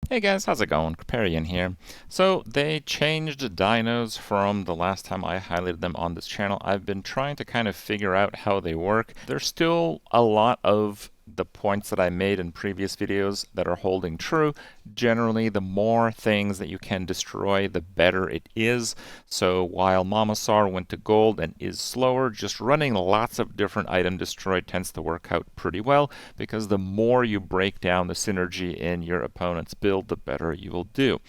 Hey guys, how's it going? Kripparrian here. So they changed Dinos from the last time I highlighted them on this channel. I've been trying to kind of figure out how they work. There's still a lot of the points that I made in previous videos that are holding true. Generally, the more things that you can destroy, the better it is. So while Momosaur went to gold and is slower, just running lots of different item destroy tends to work out pretty well, because the more you break down the synergy in your opponent's build, the better you will do.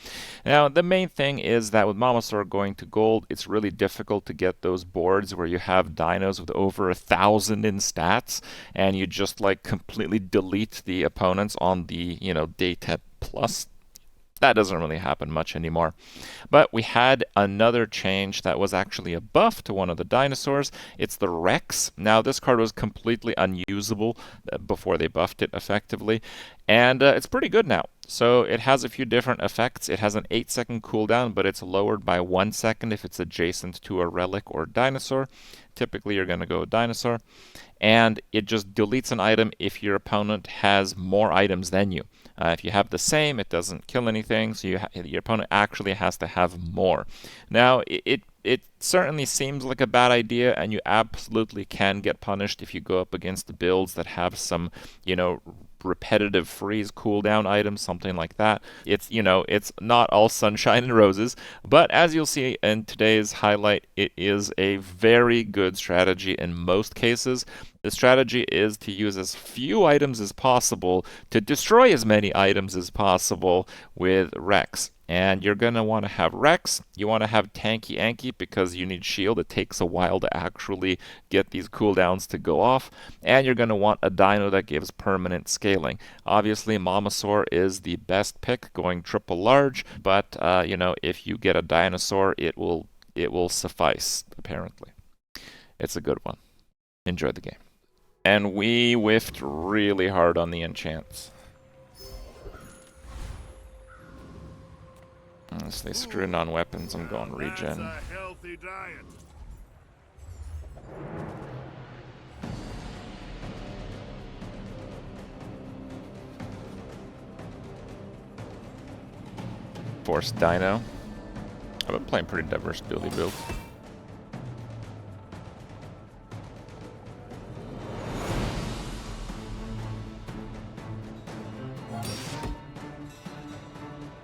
Now, the main thing is that with Momosaur going to gold, it's really difficult to get those boards where you have dinos with over 1,000 in stats, and you just like completely delete the opponents on the, day 10 plus. That doesn't really happen much anymore. But we had another change that was actually a buff to one of the dinosaurs. It's the Rex. Now, this card was completely unusable before they buffed it effectively, and it's pretty good now. So it has a few different effects. It has an 8-second cooldown, but it's lowered by 1 second if it's adjacent to a relic or dinosaur. Typically, you're going to go dinosaur. And it just deletes an item if your opponent has more items than you. If you have the same, it doesn't kill anything, so your opponent actually has to have more. Now, it certainly seems like a bad idea, and you absolutely can get punished if you go up against builds that have some, repetitive freeze cooldown items, something like that. It's not all sunshine and roses, but as you'll see in today's highlight, it is a very good strategy in most cases. The strategy is to use as few items as possible to destroy as many items as possible with Rex. And you're going to want to have Rex. You want to have Tanky Anky because you need shield. It takes a while to actually get these cooldowns to go off. And you're going to want a dino that gives permanent scaling. Obviously, Momosaur is the best pick, going triple large. But, if you get a dinosaur, it will suffice, apparently. It's a good one. Enjoy the game. And we whiffed really hard on the enchants. Unless they screwed on weapons, I'm going regen. That's a healthy diet. Force Dino. I've been playing pretty diverse buildy builds.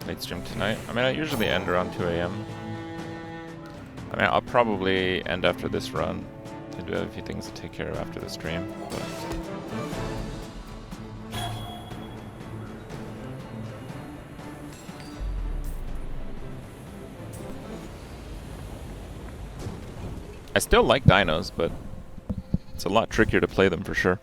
Late stream tonight. I usually end around 2 a.m. I'll probably end after this run. I do have a few things to take care of after the stream, but... I still like dinos, but it's a lot trickier to play them for sure.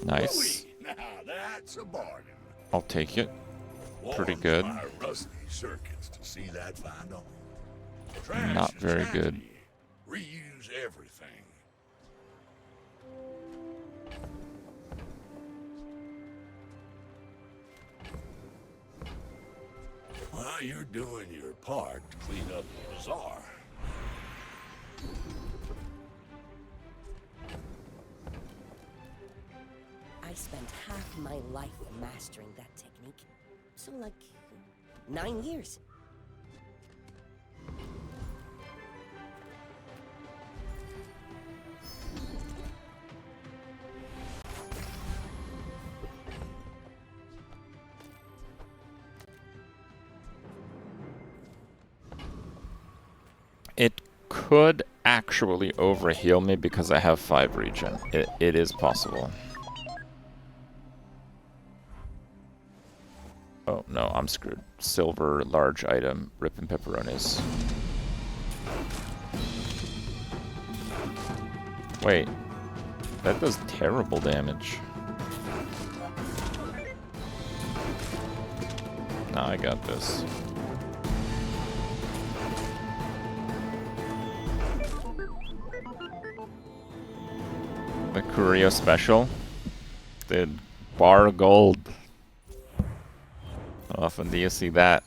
Nice. Now that's a bargain. I'll take it. Pretty good. Rusty circuits to see that final. Not very good. Reuse everything. Well, you're doing your part to clean up the bazaar. I spent half my life mastering that technique. So, 9 years. It could actually overheal me because I have 5 regen. It is possible. Oh, no, I'm screwed. Silver, large item, ripping pepperonis. Wait. That does terrible damage. Nah, I got this. The Curio special. Did bar gold. How often do you see that?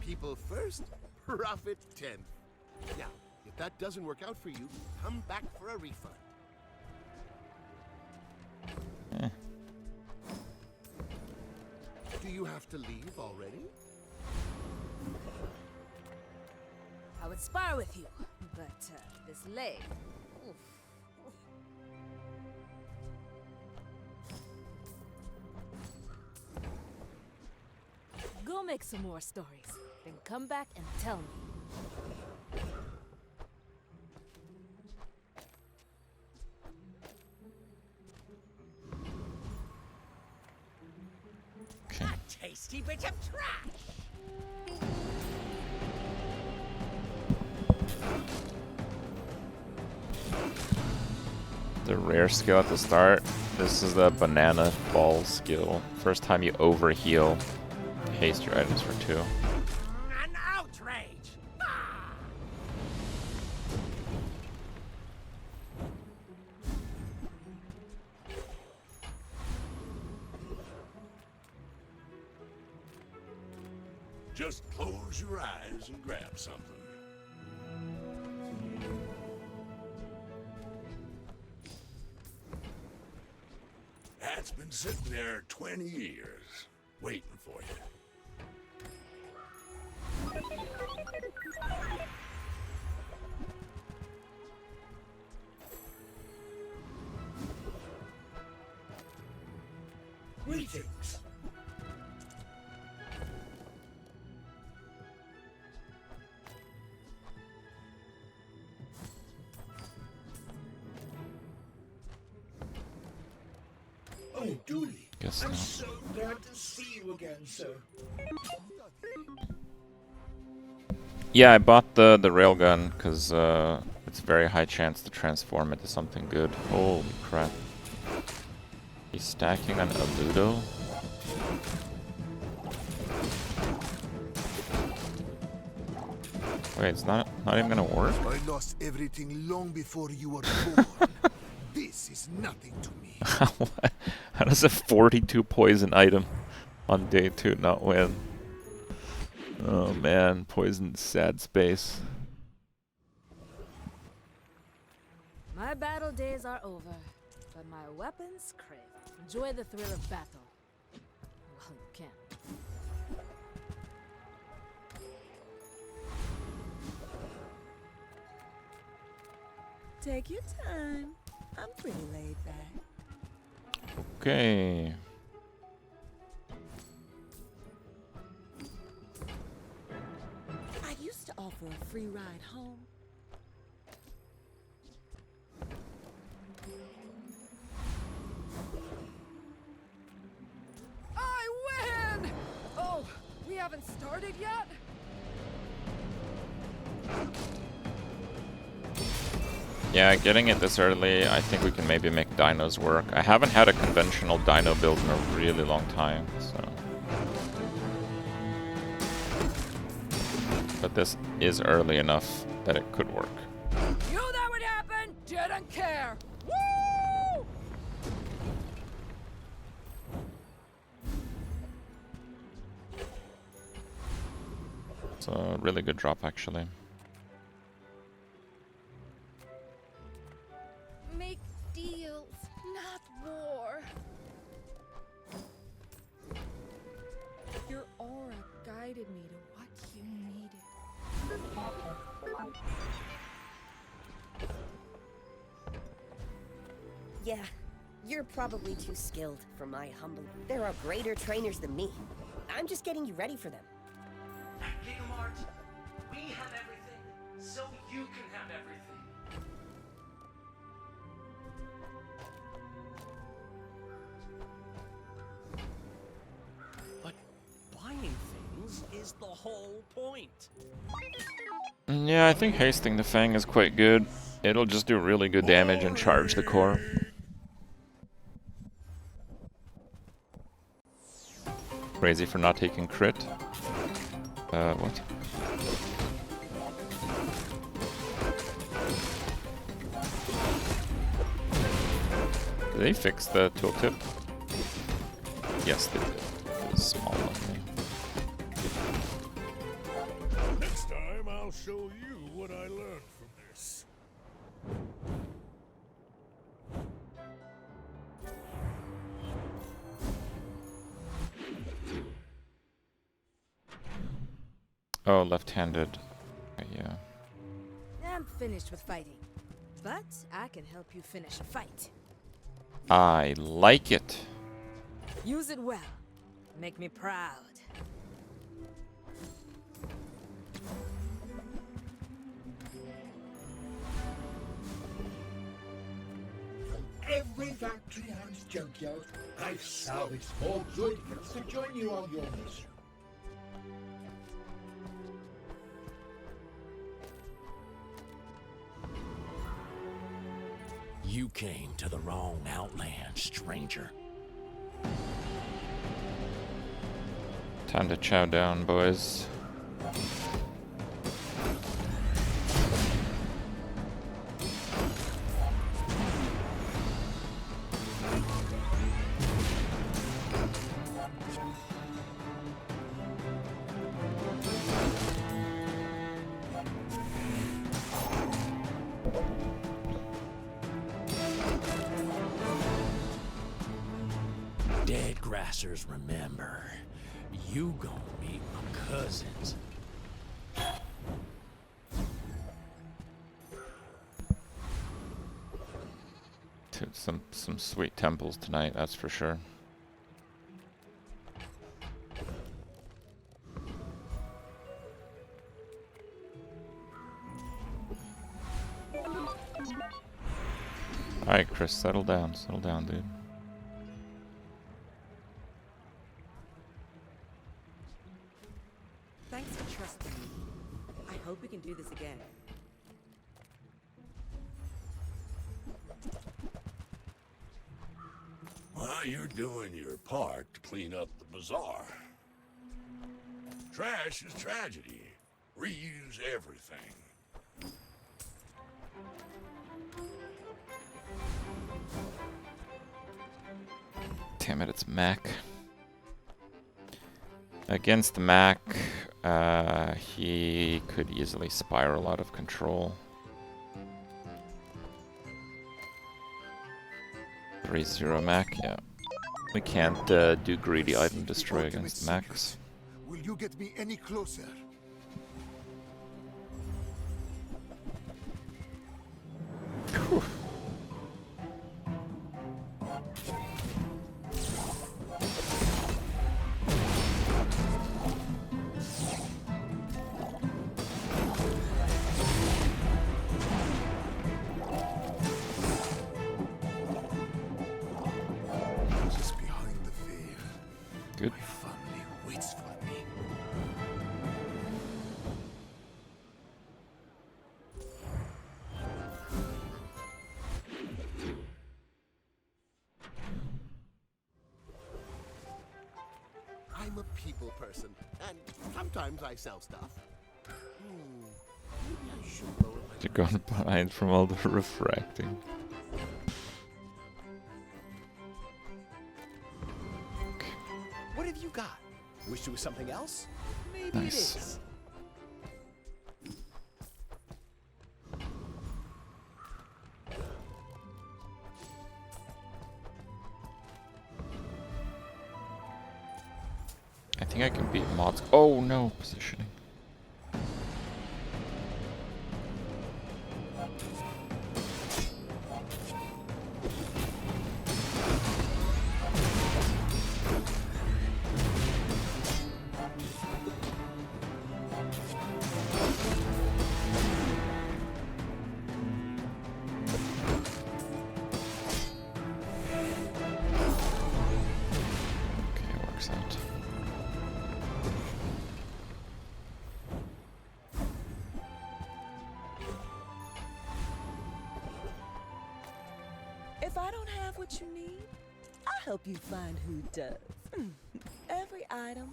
People first, profit 10th. Now, if that doesn't work out for you, come back for a refund. Eh. Do you have to leave already? I would spar with you, but this leg. Oof. Go make some more stories, then come back and tell me. Okay. A tasty bit of trash! The rare skill at the start. This is the banana ball skill. First time you overheal, haste your items for 2. An outrage! Ah! Just close your eyes and grab something. That's been sitting there 20 years, waiting for you. Greetings. Oh, Dooley. Guess I'm not. so glad to see you again, sir. Yeah, I bought the railgun because it's very high chance to transform into something good. Holy crap! He's stacking on a Ludo. Wait, it's not even gonna work. I lost everything long before you were born. This is nothing to me. How does a 42 poison item on day 2 not win? Oh man, poison sad space. My battle days are over, but my weapons crave. Enjoy the thrill of battle. Well, you can. Take your time. I'm pretty laid back. Okay. I used to offer a free ride home. I win! Oh, we haven't started yet? Yeah, getting it this early, I think we can maybe make dinos work. I haven't had a conventional dino build in a really long time, so. But this is early enough that it could work. Knew that would happen! Didn't care! Woo! It's a really good drop, actually. Make deals, not war. Your aura guided me to what you needed. Yeah, you're probably too skilled for my humble. There are greater trainers than me. I'm just getting you ready for them. At Gigamart, we have everything, so you can have everything. But buying things is the whole point. Yeah, I think hasting the Fang is quite good. It'll just do really good damage and charge the core. Crazy for not taking crit. What? Did they fix the tooltip? Yes, they did. It was small only. show you what I learned from this. Oh, left-handed. Yeah. I'm finished with fighting. But I can help you finish a fight. I like it. Use it well. Make me proud. Every factory and junkyard, I've salvaged more Zoidicals to join you on your mission. You came to the wrong outland, stranger. Time to chow down, boys. Dead grassers remember. You gon' meet my cousins. Dude, some sweet temples tonight, that's for sure. Alright, Chris, settle down, dude. Thanks for trusting me. I hope we can do this again. Well, you're doing your part to clean up the bazaar. Trash is tragedy. Reuse everything. Damn it, it's Mac. Against Mac, he could easily spiral out of control. 3-0 Mac, yeah. We can't do greedy item destroy against Max. Will you get me any closer? Just behind the veil. Good. My family waits for me. I'm a people person, and sometimes I sell stuff. Maybe I should lower my They're going behind from all the refracting. What have you got? Wish it was something else? Maybe Nice. it is. I think I can beat mods. Oh no, positioning. Okay, works out. If I don't have what you need, I'll help you find who does. Every item.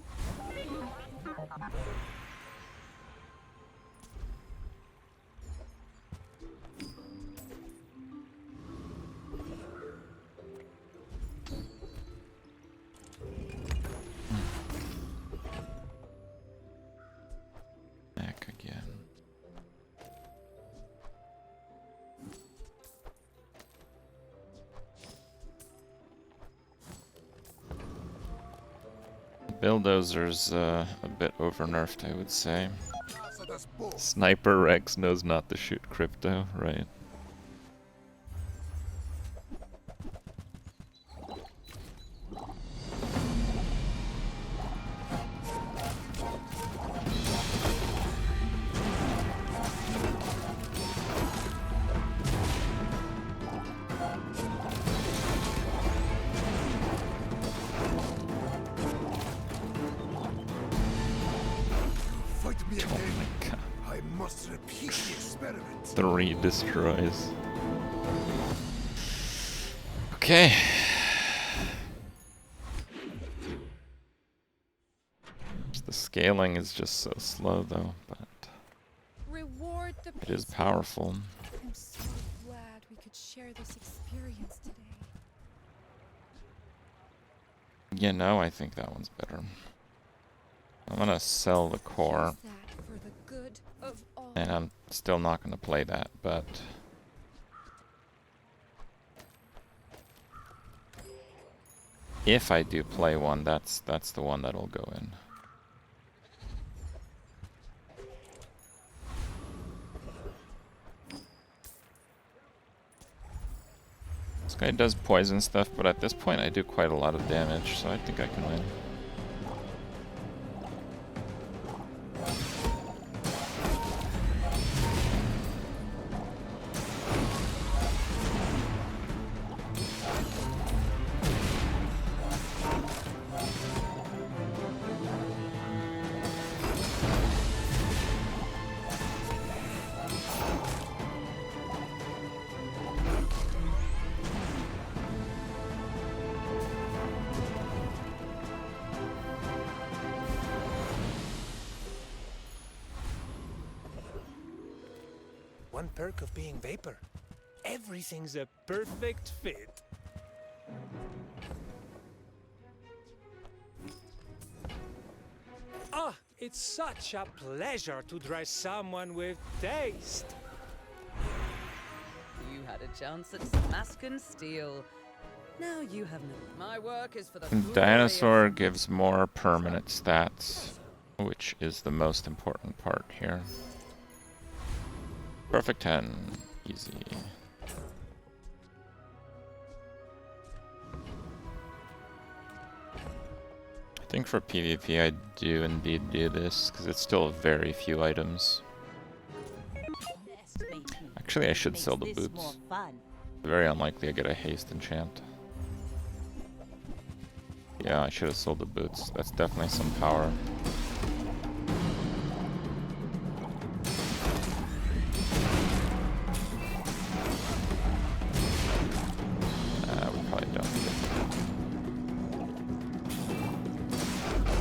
Back again. Bulldozer's a bit over-nerfed, I would say. Sniper Rex knows not to shoot crypto, right? Fight me again. I must repeat the experiment. 3 destroys. Okay. The scaling is just so slow though, but Reward the it is peaceful. powerful. I'm so glad we could share this experience today. Yeah, no, I think that one's better. I'm gonna sell the core, Use that for the good of all. and I'm still not gonna play that, but if I do play one, that's the one that'll go in. This guy does poison stuff, but at this point I do quite a lot of damage, so I think I can win. One perk of being Vapor. Everything's a perfect fit. Ah, it's such a pleasure to dress someone with taste. You had a chance at Smask and Steel. Now you have no. My work is for the Dinosaur gives more permanent stats, which is the most important part here. Perfect 10. Easy. I think for PvP I do indeed do this, because it's still very few items. Actually, I should sell the boots. Very unlikely I get a haste enchant. Yeah, I should have sold the boots. That's definitely some power. We probably don't need it.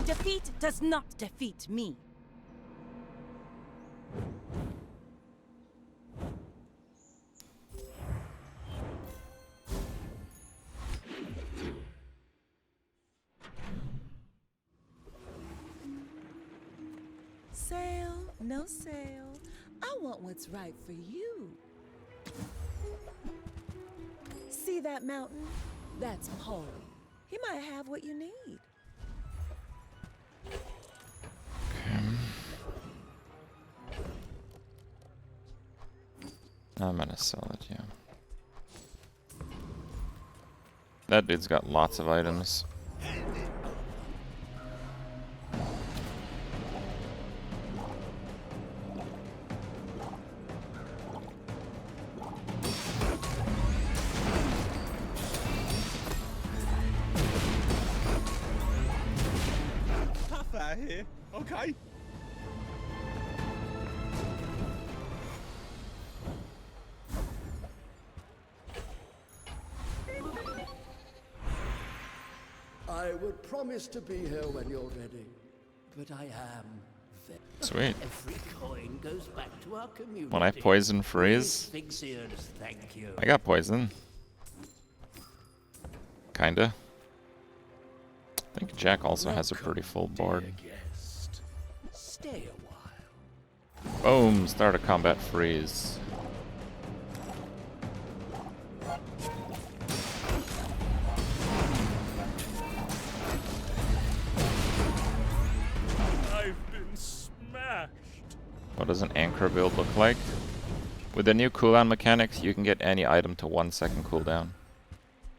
Defeat does not defeat me. Sale, no sale. I want what's right for you. See that mountain? That's Paul. He might have what you need. I'm gonna sell it, yeah. That dude's got lots of items. Tough out here. Okay. I would promise to be here when you're ready, but I am very... Sweet. Every coin goes back to our community. When I poison freeze, Big ears, thank you. I got poison. Kinda. I think Jack also has a pretty full board. Guest. Stay a while. Boom! Start a combat freeze. What does an anchor build look like? With the new cooldown mechanics, you can get any item to 1 second cooldown.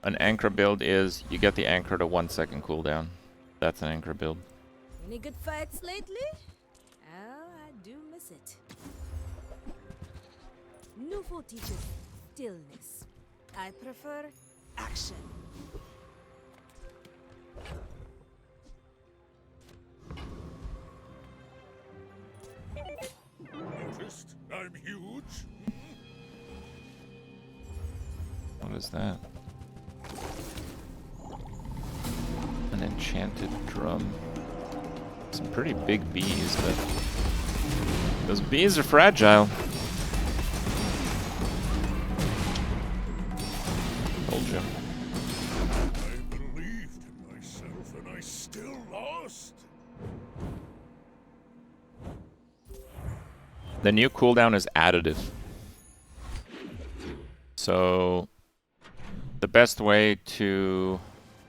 An anchor build is, you get the anchor to 1 second cooldown. That's an anchor build. Any good fights lately? Oh, I do miss it. Nufo teaches stillness. I prefer action. Noticed I'm huge? What is that? An enchanted drum. Some pretty big bees, but those bees are fragile. Told you. I believed in myself and I still lost. The new cooldown is additive. So the best way to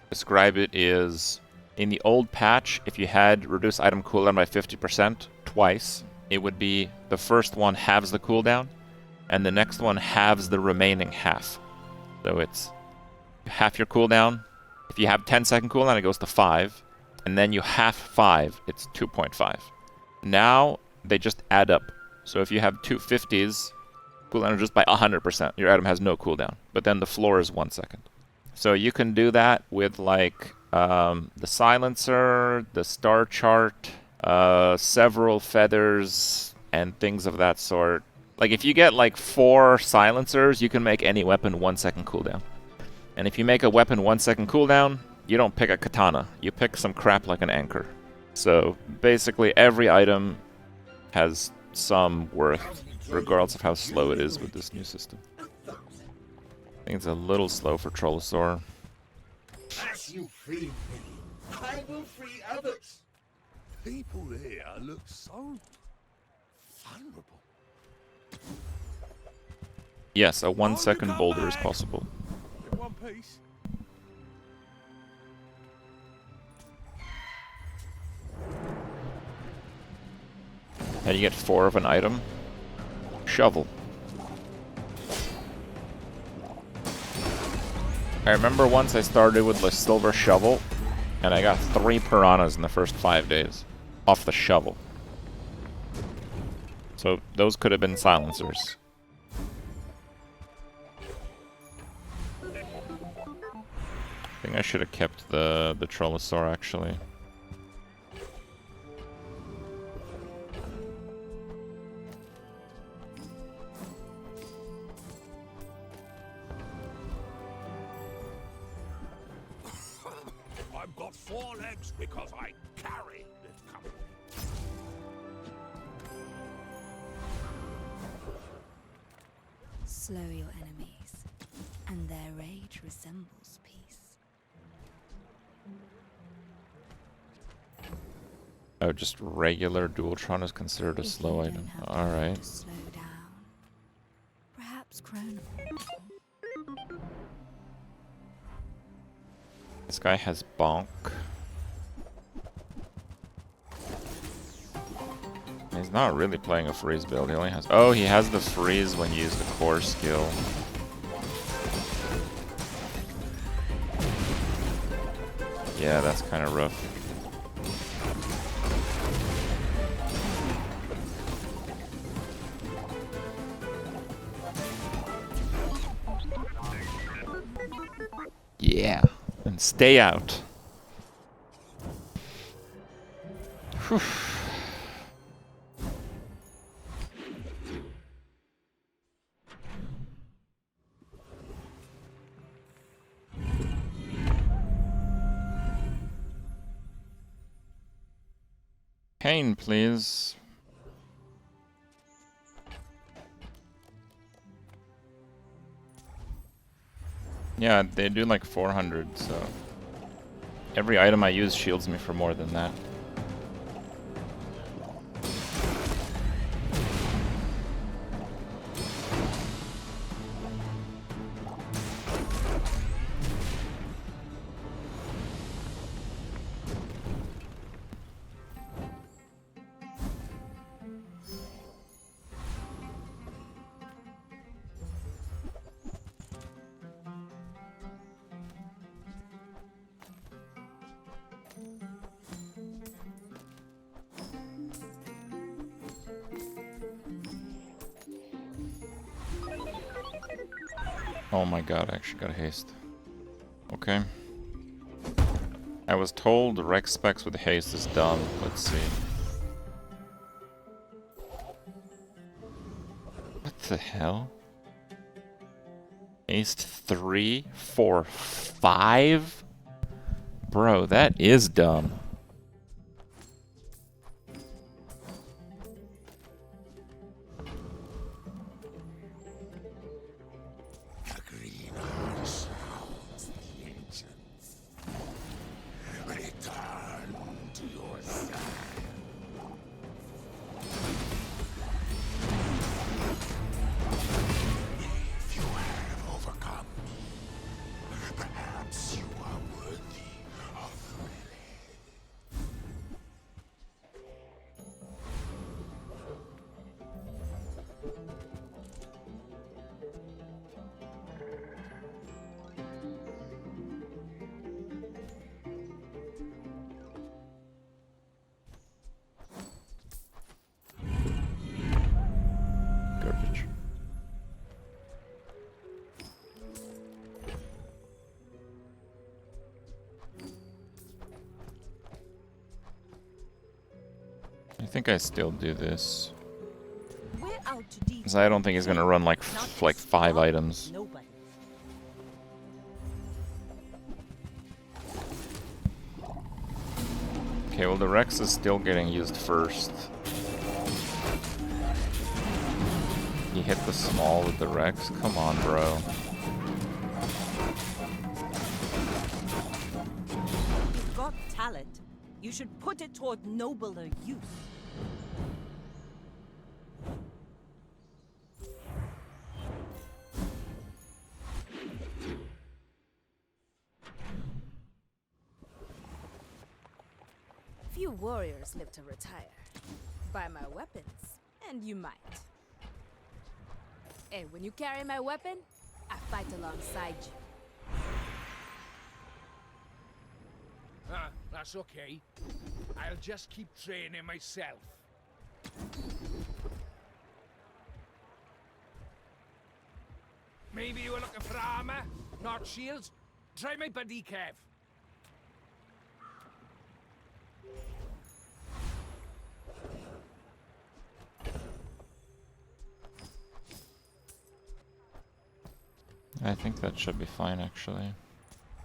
describe it is, in the old patch, if you had reduced item cooldown by 50% twice, it would be the first one halves the cooldown, and the next one halves the remaining half. So it's half your cooldown. If you have 10-second cooldown, it goes to 5, and then you half 5, it's 2.5. Now they just add up. So if you have 250s, cooldown is just by 100%. Your item has no cooldown, but then the floor is 1 second. So you can do that with like the silencer, the star chart, several feathers, and things of that sort. Like if you get like 4 silencers, you can make any weapon 1 second cooldown. And if you make a weapon 1 second cooldown, you don't pick a katana. You pick some crap like an anchor. So basically every item has some worth, regardless of how slow it is with this new system. I think it's a little slow for Trollosaur. As you free me, I will free others. People here look so vulnerable. Yes, a 1 second boulder is possible. In one piece. How do you get 4 of an item? Shovel. I remember once I started with the silver shovel, and I got 3 piranhas in the first 5 days. Off the shovel. So those could have been silencers. I think I should have kept the Trollosaur actually. I've got 4 legs because I carry this company. Slow your enemies, and their rage resembles peace. Oh, just regular Dualtron is considered a slow item. Alright. Slow down. Perhaps Chrono. This guy has bonk. He's not really playing a freeze build. He only has... Oh, he has the freeze when you use the core skill. Yeah, that's kind of rough. Yeah. And stay out. Whew. Pain, please. Yeah, they do like 400, so every item I use shields me for more than that. Oh my god, I actually got haste. Okay. I was told Rex Specs with haste is dumb. Let's see. What the hell? Haste 3, 4, 5? Bro, that is dumb. Garbage. I think I still do this. We're out to deep. Because I don't think he's gonna run like 5 items. Nobody. Okay, well the Rex is still getting used first. He hit the small with the Rex? Come on, bro. You've got talent. You should put it toward nobler use. Few warriors live to retire. Buy my weapons, and you might. Hey, when you carry my weapon, I fight alongside you. That's okay. I'll just keep training myself. Maybe you were looking for armor, not shields? Try my buddy Kev. I think that should be fine, actually.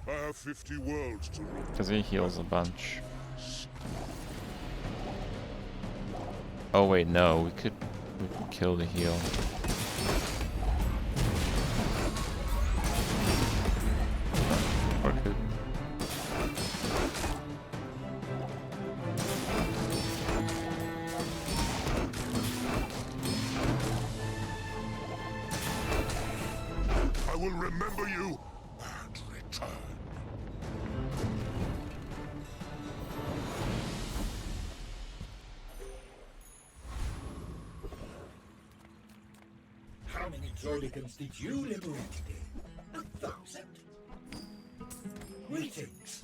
I have 50 worlds to rule. Because he heals a bunch. Oh wait, no, we could kill the heal. Or could... I will remember you and return. How many Troidicans did you liberate today? 1,000. Greetings.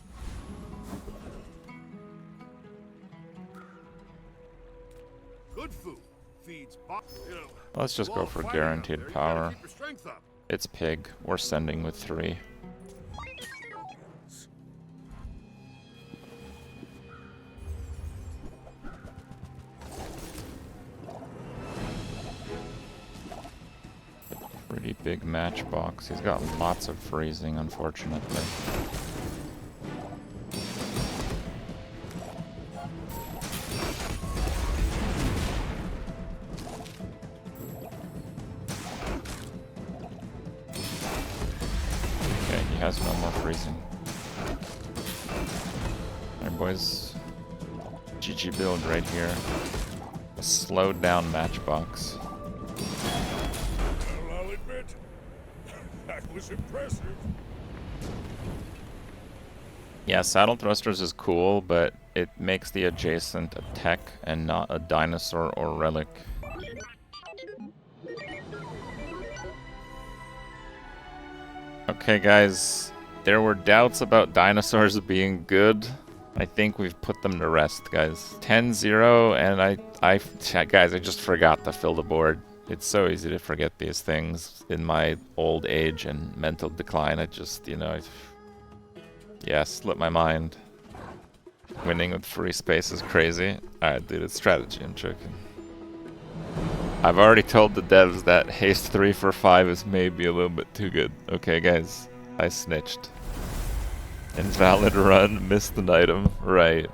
Good food feeds body. Let's just go for guaranteed power. It's pig. We're sending with 3. Pretty big matchbox. He's got lots of freezing, unfortunately. Okay, he has no more freezing. Alright, boys. GG build right here. A slowed down matchbox. Well, I'll admit, that was impressive. Yeah, saddle thrusters is cool, but it makes the adjacent a tech and not a dinosaur or relic. Okay, guys, there were doubts about dinosaurs being good. I think we've put them to rest, guys. 10-0, and guys, I just forgot to fill the board. It's so easy to forget these things in my old age and mental decline. I just, you know, yeah, slipped my mind. Winning with free space is crazy. Alright, dude, it's strategy. I'm joking. I've already told the devs that haste 3 for 5 is maybe a little bit too good. Okay, guys, I snitched. Invalid run, missed an item. Right.